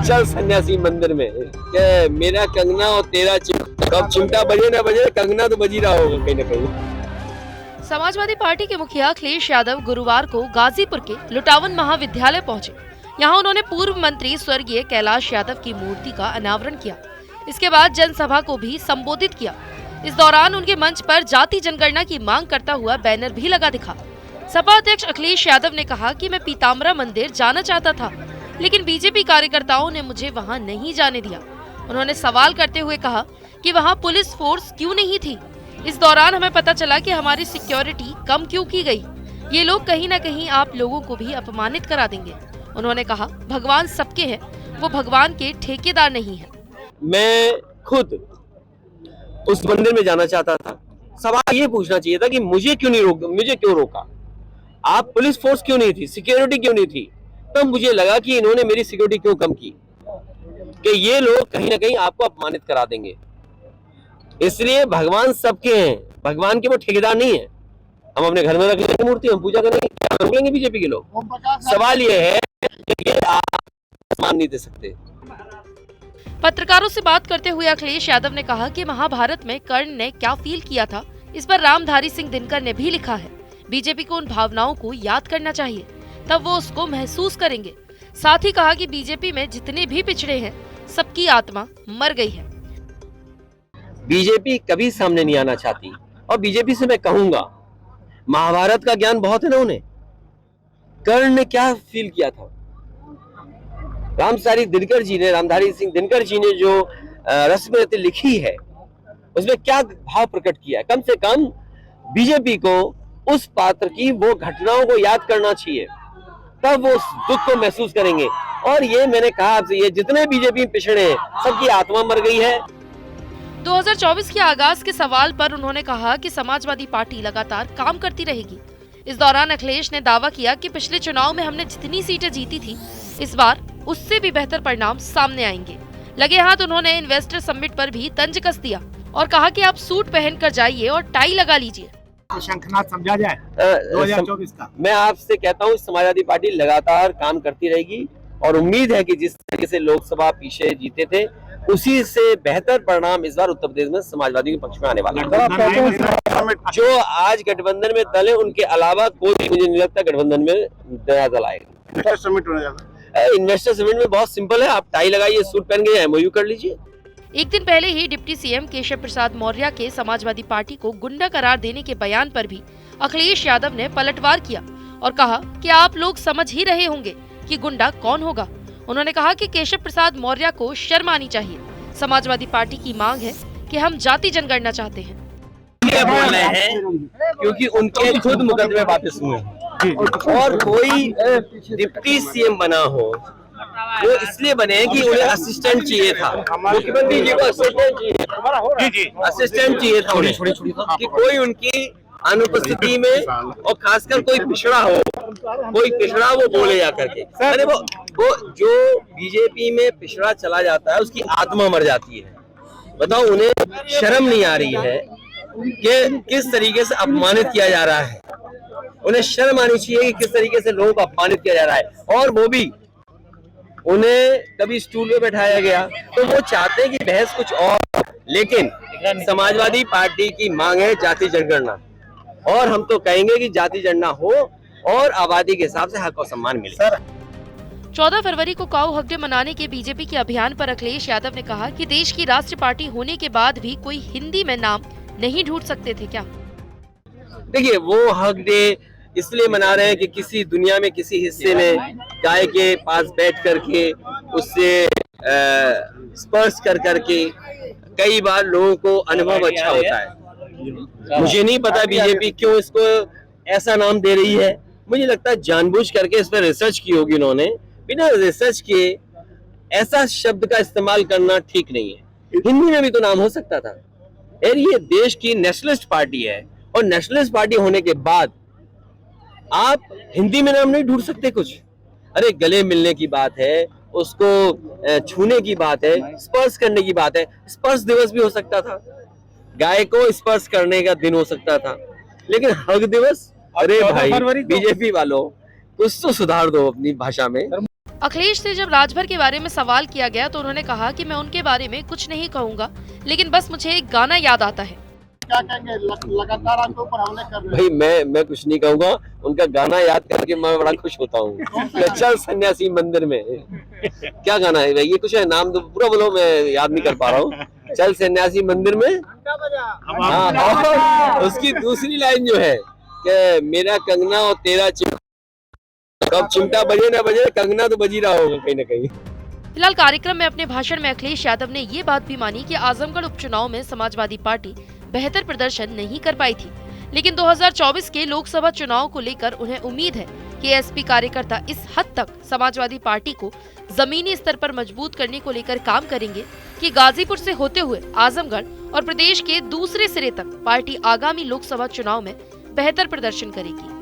चल सन्यासी मंदिर में कि मेरा कंगना और तेरा चिमटा, अब चिमटा बजे ना बजे कंगना तो बजी रहा होगा कहीं ना कहीं। समाजवादी पार्टी के मुखिया अखिलेश यादव गुरुवार को गाजीपुर के लुटावन महाविद्यालय पहुंचे। यहां उन्होंने पूर्व मंत्री स्वर्गीय कैलाश यादव की मूर्ति का अनावरण किया। इसके बाद जनसभा को भी संबोधित किया। इस दौरान उनके मंच पर जाति जनगणना की मांग करता हुआ बैनर भी लगा दिखा। सपा अध्यक्ष अखिलेश यादव ने कहा कि मैं पीताम्बरा मंदिर जाना चाहता था, लेकिन बीजेपी कार्यकर्ताओं ने मुझे वहां नहीं जाने दिया। उन्होंने सवाल करते हुए कहा कि वहां पुलिस फोर्स क्यों नहीं थी। इस दौरान हमें पता चला कि हमारी सिक्योरिटी कम क्यों की गई। ये लोग कहीं न कहीं आप लोगों को भी अपमानित करा देंगे। उन्होंने कहा भगवान सबके हैं, वो भगवान के ठेकेदार नहीं है। मैं खुद उस मंदिर में जाना चाहता था। सवाल ये पूछना चाहिए था कि मुझे क्यों रोका? आप पुलिस फोर्स क्यों नहीं थी, सिक्योरिटी क्यों नहीं थी? तब मुझे लगा कि इन्होंने मेरी सिक्योरिटी क्यों कम की, कि ये लोग कहीं ना कहीं आपको अपमानित करा देंगे। इसलिए भगवान सबके हैं, भगवान के वो ठेकेदार नहीं है। हम अपने घर में रख लेंगे मूर्ति, हम पूजा करेंगे, क्या रोक लेंगे बीजेपी के लोग? सवाल ये है कि आप मान नहीं दे सकते। पत्रकारों से बात करते हुए अखिलेश यादव ने कहा कि महाभारत में कर्ण ने क्या फील किया था, इस पर रामधारी सिंह दिनकर ने भी लिखा है। बीजेपी को उन भावनाओं को याद करना चाहिए, तब वो उसको महसूस करेंगे। साथ ही कहा कि बीजेपी में जितने भी पिछड़े हैं, सबकी आत्मा मर गई है। बीजेपी कभी सामने नहीं आना चाहती, और बीजेपी से मैं कहूंगा महाभारत का ज्ञान बहुत है ना उन्हें। कर्ण ने क्या फील किया था, रामधारी सिंह दिनकर जी ने जो रस्मरती लिखी है उसमें क्या भाव प्रकट किया है। कम से कम बीजेपी को उस पात्र की वो घटनाओं को याद करना चाहिए, तब वो उस दुख को महसूस करेंगे। और ये मैंने कहा आपसे, ये जितने बीजेपी पिछड़े हैं सबकी आत्मा मर गई है। 2024 के आगाज के सवाल पर उन्होंने कहा कि समाजवादी पार्टी लगातार काम करती रहेगी। इस दौरान अखिलेश ने दावा किया कि पिछले चुनाव में हमने जितनी सीटें जीती थी, इस बार उससे भी बेहतर परिणाम सामने आएंगे। लगे हाथ उन्होंने इन्वेस्टर समिट पर भी तंज कस दिया और कहा कि आप सूट पहनकर जाइए और टाई लगा लीजिए। शंखनाद समझा जाए 2024 का। मैं आपसे कहता हूँ समाजवादी पार्टी लगातार काम करती रहेगी, और उम्मीद है कि जिस तरीके से लोकसभा पीछे जीते थे उसी से बेहतर परिणाम इस बार उत्तर प्रदेश में समाजवादी के पक्ष में आने वाला है। जो आज गठबंधन में दल है उनके अलावा कोई मुझे नहीं लगता गठबंधन में नया दल आएगा। इन्वेस्टर समिट में बहुत सिंपल है, आप टाई लगाइए, सूट पहन के एमओयू कर लीजिए। एक दिन पहले ही डिप्टी सीएम केशव प्रसाद मौर्य के समाजवादी पार्टी को गुंडा करार देने के बयान पर भी अखिलेश यादव ने पलटवार किया और कहा कि आप लोग समझ ही रहे होंगे कि गुंडा कौन होगा। उन्होंने कहा कि केशव प्रसाद मौर्य को शर्म आनी चाहिए। समाजवादी पार्टी की मांग है कि हम जाति जनगणना चाहते हैं। बोल रहे हैं क्योंकि उनके खुद मुकदमे वापस हुए हैं, और कोई डिप्टी सीएम बना हो वो इसलिए बने हैं कि उन्हें असिस्टेंट चाहिए था। मुख्यमंत्री जी को असिस्टेंट चाहिए था उन्हें, कि कोई उनकी अनुपस्थिति में, और खासकर कोई पिछड़ा वो बोले जा करके। अरे वो जो बीजेपी में पिछड़ा चला जाता है उसकी आत्मा मर जाती है। बताओ, उन्हें शर्म नहीं आ रही है कि किस तरीके से अपमानित किया जा रहा है। उन्हें शर्म आनी चाहिए कि किस तरीके से लोगों को अपमानित किया जा रहा है। और वो भी उन्हें कभी स्टूल पे बैठाया गया, तो वो चाहते हैं कि बहस कुछ और, लेकिन समाजवादी पार्टी की मांग है जाति जनगणना, और हम तो कहेंगे कि जाति जनगणना हो और आबादी के हिसाब से हक और सम्मान मिले। 14 फरवरी को काऊ हक डे मनाने के बीजेपी के अभियान पर अखिलेश यादव ने कहा कि देश की राष्ट्रीय पार्टी होने के बाद भी कोई हिंदी में नाम नहीं ढूंढ सकते थे क्या? देखिए, वो हक डे इसलिए मना रहे हैं कि किसी दुनिया में किसी हिस्से में गाय के पास बैठ करके उससे स्पर्श कर करके कई बार लोगों को अनुभव अच्छा होता है। मुझे नहीं पता बीजेपी क्यों इसको ऐसा नाम दे रही है। मुझे लगता है जानबूझ करके इस पर रिसर्च की होगी उन्होंने। बिना रिसर्च के ऐसा शब्द का इस्तेमाल करना ठीक नहीं है। हिंदी में भी तो नाम हो सकता था। यार, ये देश की नेशनलिस्ट पार्टी है, और नेशनलिस्ट पार्टी होने के बाद आप हिंदी में नाम नहीं ढूंढ सकते कुछ। अरे, गले मिलने की बात है, उसको छूने की बात है, स्पर्श करने की बात है। स्पर्श दिवस भी हो सकता था, गाय को स्पर्श करने का दिन हो सकता था, लेकिन हक दिवस? अरे भाई, बीजेपी वालों कुछ तो सुधार दो अपनी भाषा में। अखिलेश से जब राजभर के बारे में सवाल किया गया तो उन्होंने कहा कि मैं उनके बारे में कुछ नहीं कहूंगा, लेकिन बस मुझे एक गाना याद आता है। क्या कहेंगे, लगातार आपके ऊपर हमले कर रहे भाई मैं कुछ नहीं कहूंगा, उनका गाना याद करके मैं बड़ा खुश होता हूँ। चल सन्यासी मंदिर में, क्या गाना है भाई? ये कुछ है, नाम तो पूरा बोलो, मैं याद नहीं कर पा रहा हूँ। चल सन्यासी मंदिर में, हाँ, और उसकी दूसरी लाइन जो है कि मेरा कंगना और तेरा चिमटा, कब चिमटा बजे ना बजे कंगना तो बजी रहा होगा कहीं ना कहीं। फिलहाल कार्यक्रम में अपने भाषण में अखिलेश यादव ने ये बात भी मानी कि आजमगढ़ उपचुनाव में समाजवादी पार्टी बेहतर प्रदर्शन नहीं कर पाई थी, लेकिन 2024 के लोकसभा चुनाव को लेकर उन्हें उम्मीद है कि एसपी कार्यकर्ता इस हद तक समाजवादी पार्टी को जमीनी स्तर पर मजबूत करने को लेकर काम करेंगे कि गाजीपुर से होते हुए आजमगढ़ और प्रदेश के दूसरे सिरे तक पार्टी आगामी लोकसभा चुनाव में बेहतर प्रदर्शन करेगी।